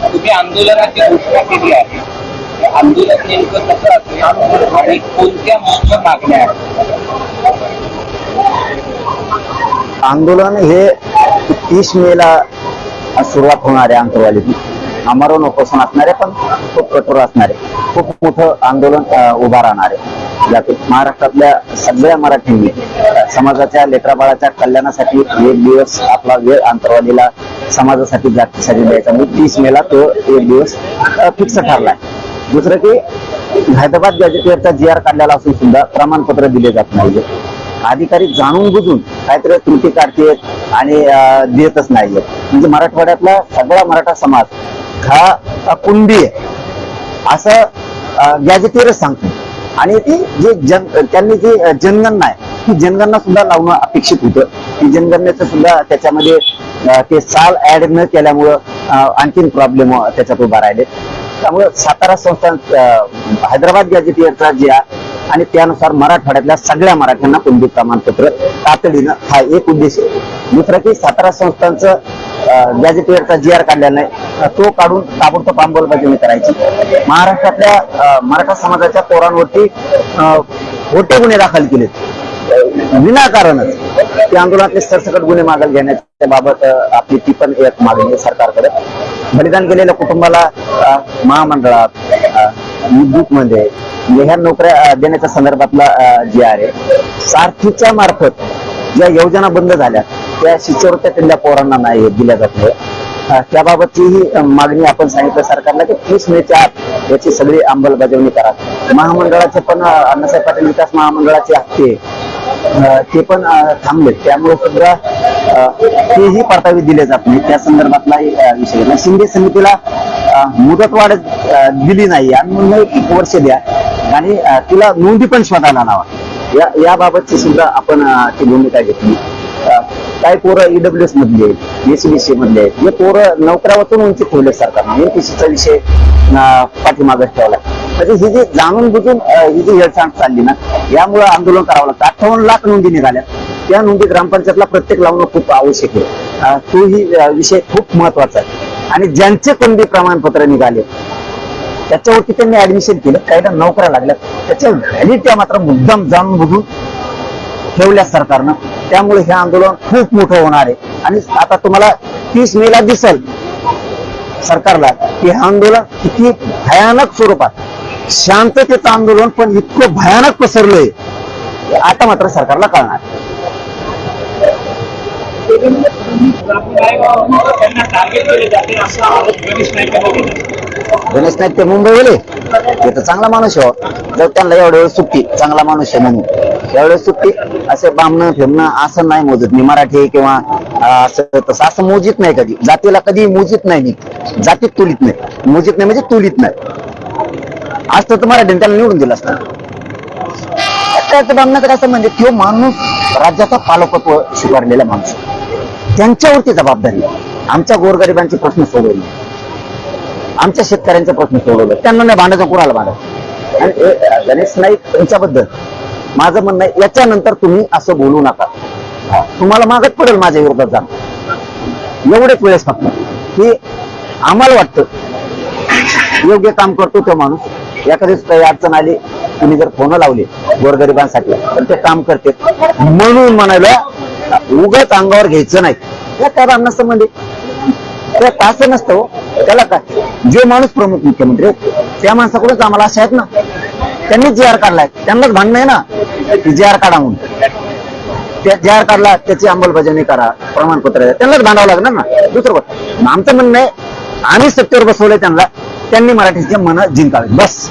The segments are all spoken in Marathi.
तुम्ही आंदोलनाची घोषणा केली आहे, आंदोलन नेमकं कसं असेल आणि कोणत्या मुख्य मागण्या आहेत? आंदोलन हे 30 मेला सुरुवात होणार आहे. आंतरवालीतून आमरण उपोषण असणारे, पण खूप कठोर असणारे, खूप मोठं आंदोलन उभा राहणार आहे. यातून महाराष्ट्रातल्या सगळ्या मराठींनी समाजाच्या लेकराबाळाच्या कल्याणासाठी एक दिवस आपला वेळ आंतरवालीला समाजासाठी जातीसाठी द्यायचा. म्हणजे 30 मेला तो एक दिवस फिक्स ठरलाय. दुसरं की हैदराबाद गॅजेटियरचा GR काढलेला असून सुद्धा प्रमाणपत्र दिले जात नाहीये. अधिकारी जाणून बुजून काहीतरी त्रुटी काढतेत आणि देतच नाहीये. म्हणजे मराठवाड्यातला सगळा मराठा समाज हा कुणबी आहे असं गॅजेटियरच सांगतो. आणि ती जे त्यांनी जी जनगणना आहे ती जनगणना सुद्धा लावणं अपेक्षित होतं. ती जनगणनेचं सुद्धा त्याच्यामध्ये ते साल ऍड न केल्यामुळं आणखीन प्रॉब्लेम त्याच्यात उभा राहिले. त्यामुळे सातारा संस्थान हैदराबाद गॅजेटियरचा GR आणि त्यानुसार मराठवाड्यातल्या सगळ्या मराठ्यांना कुणबी प्रमाणपत्र तातडीनं हा एक उद्देश आहे. दुसरा की सातारा संस्थांचं गॅजेटियरचा GR काढलेला नाही तो काढून ताबडतोब अंमलबजावणी करायची. महाराष्ट्रातल्या मराठा समाजाच्या पोरांवरती खोटे गुन्हे दाखल केलेत विनाकारणच. त्या आंदोलनातले सरसकट गुन्हे मागे घेण्याच्या बाबत आपली ती पण एक मागणी आहे सरकारकडे. बलिदान केलेल्या कुटुंबाला महामंडळात विद्युतमध्ये ह्या नोकऱ्या देण्याच्या संदर्भातला GR आहे. सारथीच्या मार्फत ज्या योजना बंद झाल्या त्या शिष्यवृत्त्या त्यांच्या पोरांना नाही दिल्या जात नाही. त्याबाबतची ही मागणी आपण सांगितलं सरकारला की 30 मेच्या आत याची सगळी अंमलबजावणी करा. महामंडळाचे पण अण्णासाहेब पाटील विकास महामंडळाचे हप्ते ते पण थांबले, त्यामुळे सुद्धा तेही परतावे दिले जात नाही. त्या संदर्भातलाही विषय शिंदे समितीला मुदतवाढ दिली नाही आणि म्हणून 1 वर्ष द्या आणि तिला नोंदी पण शोधायला लावा. याबाबतची सुद्धा आपण ती भूमिका घेतली. काही पोरं EWS मधले आहेत, SBC मधले आहेत, हे पोरं नोकऱ्यावरून वंचित ठेवले सरकारने. MPSCचा विषय पाठीमागच ठेवला. म्हणजे ही जी जाणून बुजून ही जी हेळसांड चालली ना यामुळे आंदोलन करावं लागतं. 58 लाख नोंदी निघाल्या. त्या नोंदी ग्रामपंचायतला प्रत्येक लावणं खूप आवश्यक आहे. तोही विषय खूप महत्वाचा आहे. आणि ज्यांचे कुणबी प्रमाणपत्र निघाले त्याच्यावरती त्यांनी ऍडमिशन केलं, काहीला नोकऱ्या लागल्या, त्याच्या व्हॅलिडिटी मात्र मुद्दाम जाणून बुजून ठेवल्या सरकारनं. त्यामुळे हे आंदोलन खूप मोठं होणार आहे. आणि आता तुम्हाला 30 मेला दिसेल सरकारला की हे आंदोलन किती भयानक स्वरूपात, शांततेचं आंदोलन पण इतकं भयानक पसरलंय आता मात्र सरकारला कळणार. गणेश नाईक ते मुंबई गेले ते तर चांगला माणूस आहे. जर त्यांना एवढ्या वेळ सुट्टी, चांगला माणूस आहे म्हणून एवढ्या सुट्टी असे बामणं फिरणं असं नाही मोजत मी. मराठी किंवा असं तसं असं मोजित नाही कधी. जातीला कधी मोजित नाही मी, जातीत तुलीत नाही. मोजित नाही म्हणजे तुलीत नाही. आज तर मराठीने त्याला निवडून दिलं असतं. बामणाकडे असं म्हणजे तो माणूस राज्याचा पालकत्व स्वीकारलेला माणूस, त्यांच्यावरती जबाबदारी. आमच्या गोरगरिबांचे प्रश्न सोडवले, आमच्या शेतकऱ्यांचे प्रश्न सोडवले, त्यांना नाही भांडायचं, कुणाला भांडायचं. आणि गणेश नाईक यांच्याबद्दल माझं म्हणणं आहे याच्यानंतर तुम्ही असं बोलू नका. तुम्हाला मागत पडेल माझ्या विरोधात जाणं. एवढेच वेळेस फक्त की आम्हाला वाटतं योग्य काम करतो तो माणूस. एखादीच काही अडचण आली तुम्ही जर फोन लावले गोरगरिबांसाठी तर ते काम करते म्हणून म्हणायला उगाच अंगावर घ्यायचं नाही. या त्या रामना संबंधी त्या असं नसतं. त्याला काय जो माणूस प्रमुख मुख्यमंत्री त्या माणसाकडूनच आम्हाला अशा आहेत ना, त्यांनी GR काढलाय, त्यांनाच भांडण आहे ना की GR काढा म्हणून. त्या GR काढला त्याची अंमलबजावणी करा, प्रमाणपत्र त्यांनाच भांडावं लागणार ना. दुसरं गोष्ट आमचं म्हणणं आहे आम्ही सत्तेवर बसवलंय त्यांना, त्यांनी मराठीचे मन जिंकावे बस.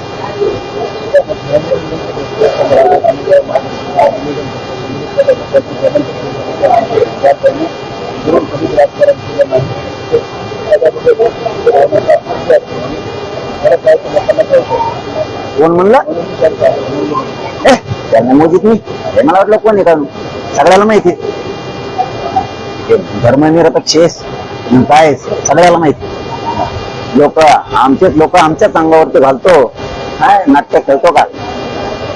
कोण म्हणलं त्यांना मोजित नाही. मला वाटलं कोण आहे का, सगळ्याला माहिती. धर्मनिरपेक्ष काय सगळ्याला माहिती. लोक आमच्याच अंगावरती घालतो, काय नाट्य खेळतो का.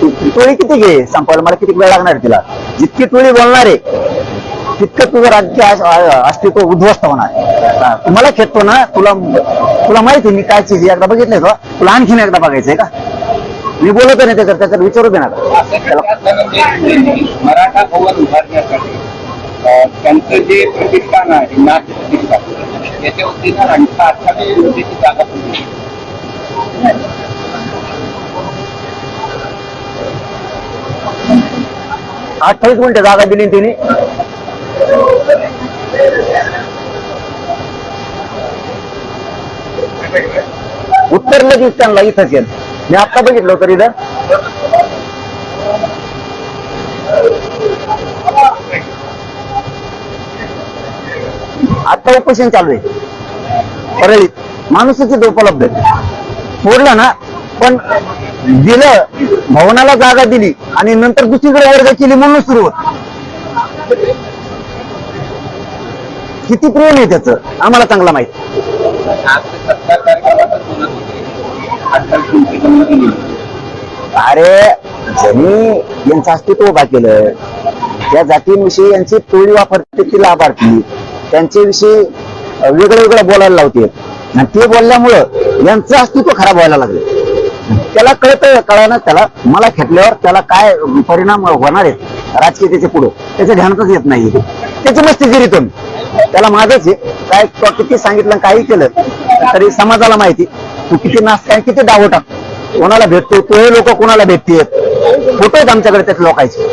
टोळी किती घे संपवायला, मला किती वेळ लागणार तिला. जितकी टोळी बोलणार आहे तितकं तुझं राज्य अस्तित्व उद्ध्वस्त होणार. तुम्हाला खेळतो ना, तुला माहिती मी काय चीज एकदा बघितलंय का, तुला आणखीन एकदा बघायचंय का? मी बोलत नाही त्याच्यात विचारू दे ना. मराठा भवन उभारण्यासाठी त्यांचं जे प्रतिष्ठान आहे, नाट्य प्रतिष्ठान, याच्या वतीनं 28 कोटीची जागा पुरवली. 28 गुंठे जागा दिली तिने. उत्तर लगेच त्यांना इथंच येत. मी आता बघितलं होतं इथं आता उपोषण चालू आहे परळीत. माणूसच इथं उपलब्ध आहे. सोडलं ना, पण दिलं, भवनाला जागा दिली आणि नंतर दुसरीकडे वर्ग केली म्हणून सुरू होत. किती प्रेम आहे त्याचं आम्हाला चांगला माहिती. अरे ज्यांनी यांचं अस्तित्व उभा केलं, त्या जातींविषयी यांची टोळी वापरते ती लाभार्थी, त्यांच्याविषयी वेगळं वेगळं बोलायला लावते आणि ते बोलल्यामुळं यांचं अस्तित्व खराब व्हायला लागलं. त्याला कळलं त्याला, मला खेटल्यावर त्याला काय परिणाम होणार आहेत राजकीय त्याच्या पुढे, त्याचं ध्यानातच येत नाही. त्याची मस्तीगिरीतो त्याला माझंच आहे काय, तो किती सांगितलं काही केलं तरी समाजाला माहिती तू किती नाच काय किती डावं टाक, कोणाला भेटतो तो हे लोक कोणाला भेटतेत. फोटो आहेत आमच्याकडे त्याच्या लोकांचे.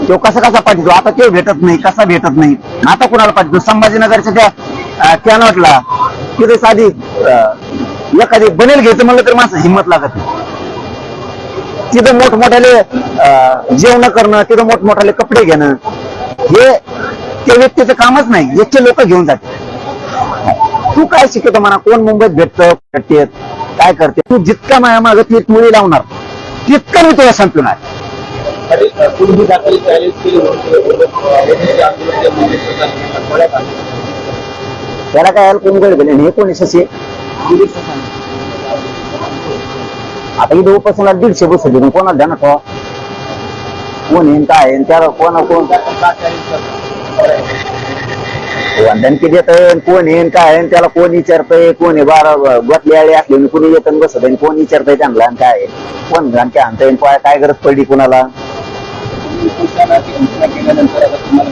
तो कसा पाठवतो, आता ते भेटत नाही, कसा भेटत नाही, आता कोणाला पाठवतो. संभाजीनगरच्या त्या कॅनॉटला तिथे साधी एखादी बनेल घ्यायचं म्हणलं तर माणसं हिंमत लागत नाही. तिथं मोठमोठ्याले जेवण करणं, तिथं मोठमोठ्याले कपडे घेणं, हे त्या व्यक्तीचं कामच नाही. याचे लोक घेऊन जाते. तू काय शिकवतो म्हणा, कोण मुंबईत भेटते काय करते, तू जितका माया मागं ती मुळी लावणार तितकं मी तुला संपवणार. त्याला काय कोण गड गेले हे कोण सशी. आता इथं उपासनाला 150 बसले, कोणाला ध्यानात ठेवा, कोण येईन काय येईन त्याला कोण धनकी देत, कोण येईन काय येईन त्याला कोण विचारतंय, कोण आहे 12 गोतली आळी असले कोणी येत बसत आणि कोण विचारतंय त्यांना काय कोण धनकी आणता येईल, काय गरज पडली कुणाला. केल्यानंतर आता तुम्हाला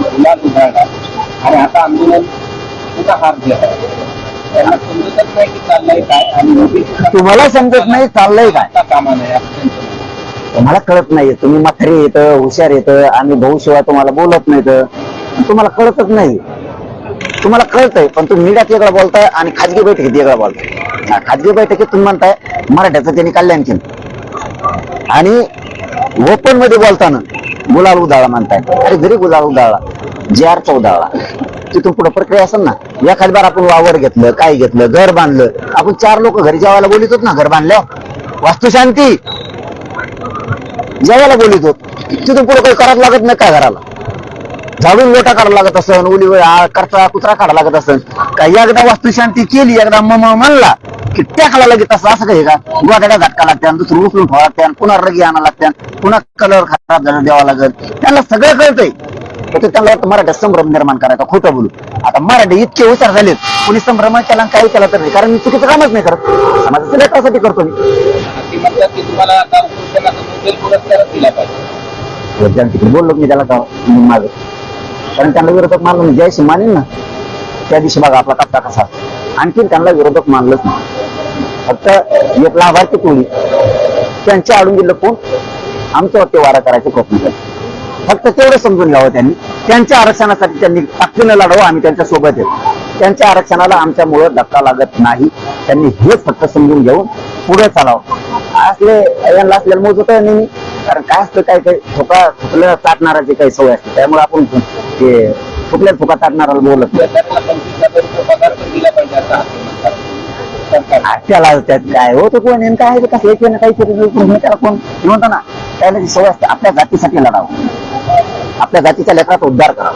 गुलाल उधळला आणि आता आंदोलन सुद्धा हार गेला. त्यांना समजतच नाही की चाललंय काय आणि तुम्हाला समजत नाही चाललंय काय कामा नाही. तुम्हाला कळत नाही. तुम्ही म्हातारे येतं हुशार येतं आम्ही भाऊ शिवाय तुम्हाला बोलत नाही तर तुम्हाला कळतच नाही. तुम्हाला कळतंय पण तुम्ही मीडियात वेगळं बोलताय आणि खाजगी बैठकीत वेगळं बोलताय. खाजगी बैठकीत तुम्ही म्हणताय मराठ्याचं त्यांनी कल्याण केलं आणि ओपन मध्ये बोलताना गुलाल उधाळा म्हणताय. अरे जरी गुलाल उधाळा JR उधाळा तिथून पुढे प्रक्रिया असेल ना. एखाद बार आपण वावर घेतलं काय घेतलं घर बांधलं, आपण 4 लोक घरी जेवायला बोलितो ना. घर बांधल्यावर वास्तुशांती जेवायला बोलितो, तिथून पुढे काही करावं लागत नाही काय घराला. झाडून लोटा काढावं लागत असन, उली करता कुत्रा काढावा लागत असन काय. एकदा वास्तुशांती केली एकदा म्हणला की टाकला लगेच असं काही का. गोदाड्या झटका लागत्या, दुसरं उचलून ठेवा लागत्या, पुन्हा रगी आणा लागत्या, पुन्हा कलर खराब झाला द्यावा लागत. त्यांना सगळं कळतंय. त्यांना मराठ्यात संभ्रम निर्माण करायचा खोटं बोलू. आता मराठी इतके हुशार झालेत, कोणी संभ्रम केला काही केला तर नाही, कारण मी चुकीचं कामच नाही करत, समाजाच्या लेकरासाठी करतो मी. तुम्हाला आता नोबेल पुरस्कार दिला पाहिजे बोललो मी त्याला माझं, कारण त्यांना विरोधक मानलं मी ज्याशी मानेन ना त्या दिवशी बघा आपला कप्ता कसा. आणखीन त्यांना विरोधक मानलंच नाही. फक्त एक लाभार्थी टोळी त्यांच्या आडून दिलं कोण आमच्यावरती वारा करायचे प्रयत्न करतो. फक्त तेवढं समजून घ्यावं त्यांनी. त्यांच्या आरक्षणासाठी त्यांनी ताकदीनं लढावं, आम्ही त्यांच्या सोबत येतो. त्यांच्या आरक्षणाला आमच्यामुळं धक्का लागत नाही. त्यांनी हेच फक्त समजून घेऊन पुढे चालावं. यांना असलेलं मोजत नेहमी, कारण काय असतं काय काही थुकल्या चाटणाराची काही सवय असते, त्यामुळे आपण ते थुकल्या थुका चाटणाराला बोलत त्याला त्यात काय होतं कोण नेमकं आहे कसं काहीतरी त्याला कोण म्हणतो ना. त्याला सवय असते आपल्या जातीसाठी लढावं, आपल्या जातीच्या लेकराचा उद्धार करावा.